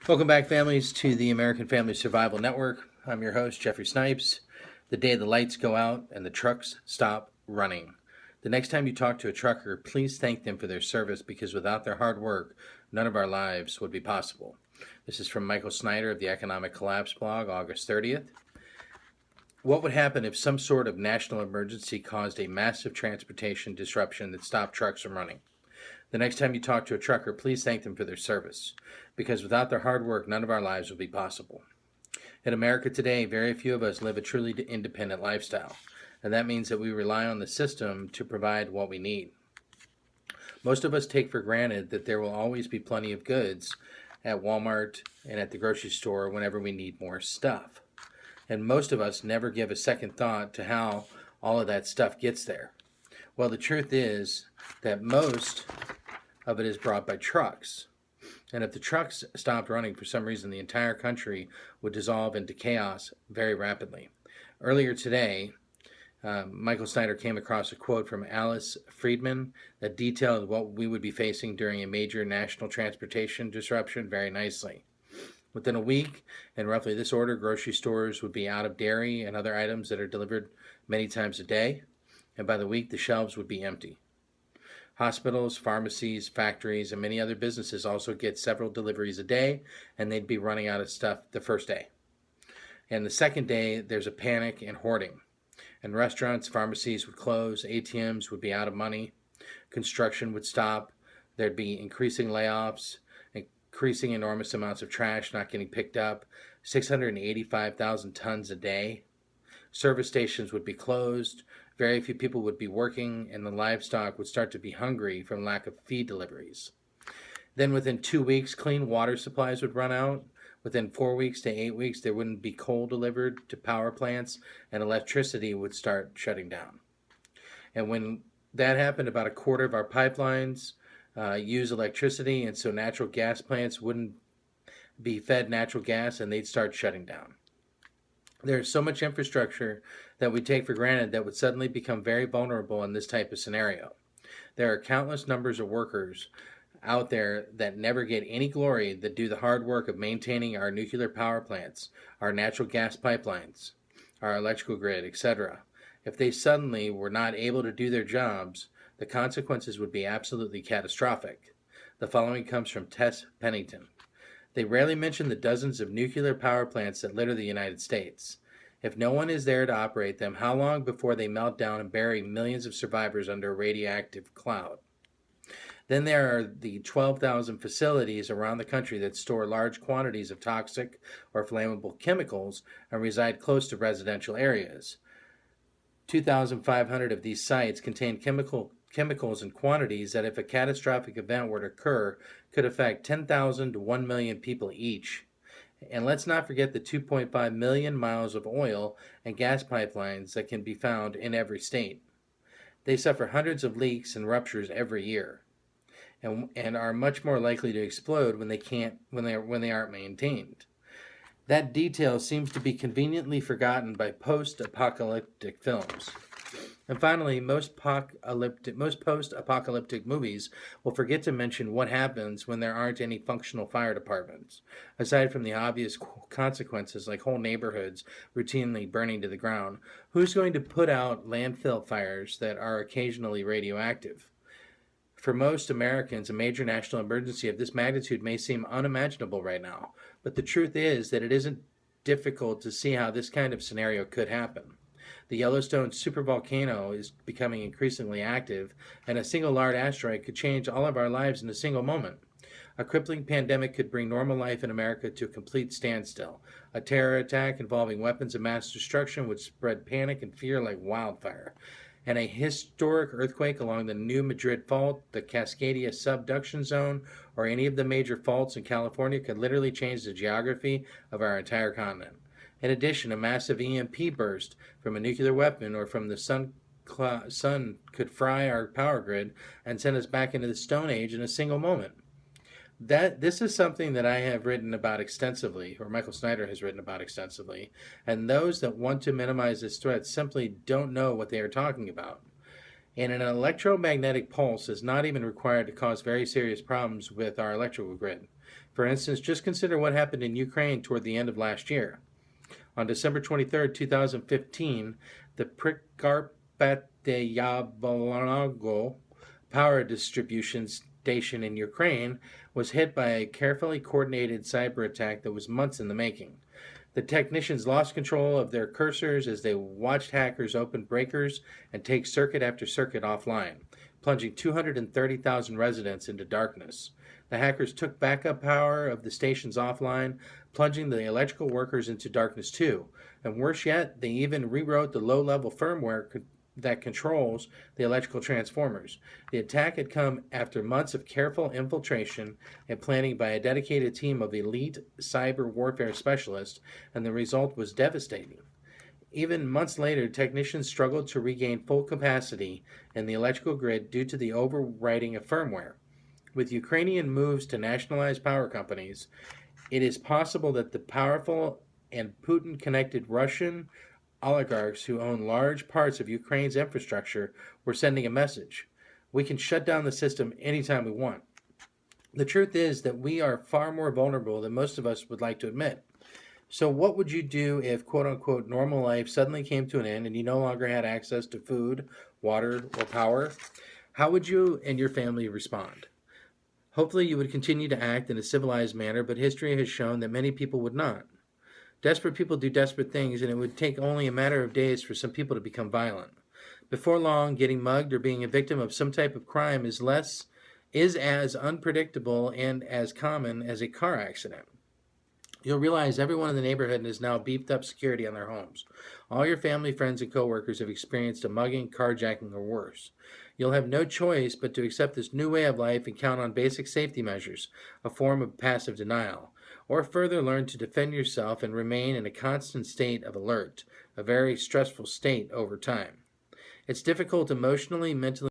Welcome back, families, to the American Family Survival Network. I'm your host, Jeffrey Snipes. The day the lights go out and the trucks stop running. The next time you talk to a trucker, please thank them for their service because without their hard work, none of our lives would be possible. This is from Michael Snyder of the Economic Collapse blog, August 30th. What would happen if some sort of national emergency caused a massive transportation disruption that stopped trucks from running? The next time you talk to a trucker, please thank them for their service, because without their hard work, none of our lives would be possible. In America today, very few of us live a truly independent lifestyle, and that means that we rely on the system to provide what we need. Most of us take for granted that there will always be plenty of goods at Walmart and at the grocery store whenever we need more stuff. And most of us never give a second thought to how all of that stuff gets there. Well, the truth is that most of it is brought by trucks. And if the trucks stopped running for some reason, the entire country would dissolve into chaos very rapidly. Earlier today, Michael Snyder came across a quote from Alice Friedman that detailed what we would be facing during a major national transportation disruption very nicely. Within a week, in roughly this order, grocery stores would be out of dairy and other items that are delivered many times a day. And by the week, the shelves would be empty. Hospitals, pharmacies, factories, and many other businesses also get several deliveries a day, and they'd be running out of stuff the first day. And the second day, there's a panic and hoarding. And restaurants, pharmacies would close, ATMs would be out of money, construction would stop, there'd be increasing layoffs, increasing enormous amounts of trash not getting picked up, 685,000 tons a day. Service stations would be closed, very few people would be working, and the livestock would start to be hungry from lack of feed deliveries. Then within 2 weeks, clean water supplies would run out. Within 4 weeks to 8 weeks, there wouldn't be coal delivered to power plants, and electricity would start shutting down. And when that happened, about a quarter of our pipelines use electricity, and so natural gas plants wouldn't be fed natural gas, and they'd start shutting down. There's so much infrastructure that we take for granted that would suddenly become very vulnerable in this type of scenario. There are countless numbers of workers out there that never get any glory that do the hard work of maintaining our nuclear power plants, our natural gas pipelines, our electrical grid, etc. If they suddenly were not able to do their jobs, the consequences would be absolutely catastrophic. The following comes from Tess Pennington. They rarely mention the dozens of nuclear power plants that litter the United States. If no one is there to operate them, how long before they melt down and bury millions of survivors under a radioactive cloud? Then there are the 12,000 facilities around the country that store large quantities of toxic or flammable chemicals and reside close to residential areas. 2,500 of these sites contain chemicals in quantities that, if a catastrophic event were to occur, could affect 10,000 to 1 million people each. And let's not forget the 2.5 million miles of oil and gas pipelines that can be found in every state. They suffer hundreds of leaks and ruptures every year, and are much more likely to explode when they aren't maintained. That detail seems to be conveniently forgotten by post-apocalyptic films. And finally, most post-apocalyptic movies will forget to mention what happens when there aren't any functional fire departments, aside from the obvious consequences like whole neighborhoods routinely burning to the ground. Who's going to put out landfill fires that are occasionally radioactive? For most Americans, a major national emergency of this magnitude may seem unimaginable right now, but the truth is that it isn't difficult to see how this kind of scenario could happen. The Yellowstone supervolcano is becoming increasingly active, and a single large asteroid could change all of our lives in a single moment. A crippling pandemic could bring normal life in America to a complete standstill. A terror attack involving weapons of mass destruction would spread panic and fear like wildfire. And a historic earthquake along the New Madrid Fault, the Cascadia subduction zone, or any of the major faults in California could literally change the geography of our entire continent. In addition, a massive EMP burst from a nuclear weapon or from the sun could fry our power grid and send us back into the Stone Age in a single moment. This is something that I have written about extensively, or Michael Snyder has written about extensively, and those that want to minimize this threat simply don't know what they are talking about. And an electromagnetic pulse is not even required to cause very serious problems with our electrical grid. For instance, just consider what happened in Ukraine toward the end of last year. On December 23, 2015, the Prikarpatyavolga power distribution station in Ukraine was hit by a carefully coordinated cyber attack that was months in the making. The technicians lost control of their cursors as they watched hackers open breakers and take circuit after circuit offline, plunging 230,000 residents into darkness. The hackers took backup power of the stations offline, plunging the electrical workers into darkness too. And worse yet, they even rewrote the low-level firmware that controls the electrical transformers. The attack had come after months of careful infiltration and planning by a dedicated team of elite cyber warfare specialists, and the result was devastating. Even months later, technicians struggled to regain full capacity in the electrical grid due to the overwriting of firmware. With Ukrainian moves to nationalize power companies, it is possible that the powerful and Putin-connected Russian oligarchs who own large parts of Ukraine's infrastructure were sending a message. We can shut down the system anytime we want. The truth is that we are far more vulnerable than most of us would like to admit. So what would you do if quote-unquote normal life suddenly came to an end and you no longer had access to food, water, or power? How would you and your family respond? Hopefully you would continue to act in a civilized manner, but history has shown that many people would not. Desperate people do desperate things, and it would take only a matter of days for some people to become violent. Before long, getting mugged or being a victim of some type of crime is as unpredictable and as common as a car accident. You'll realize everyone in the neighborhood has now beefed up security on their homes. All your family, friends, and coworkers have experienced a mugging, carjacking, or worse. You'll have no choice but to accept this new way of life and count on basic safety measures, a form of passive denial, or further learn to defend yourself and remain in a constant state of alert, a very stressful state over time. It's difficult emotionally, mentally,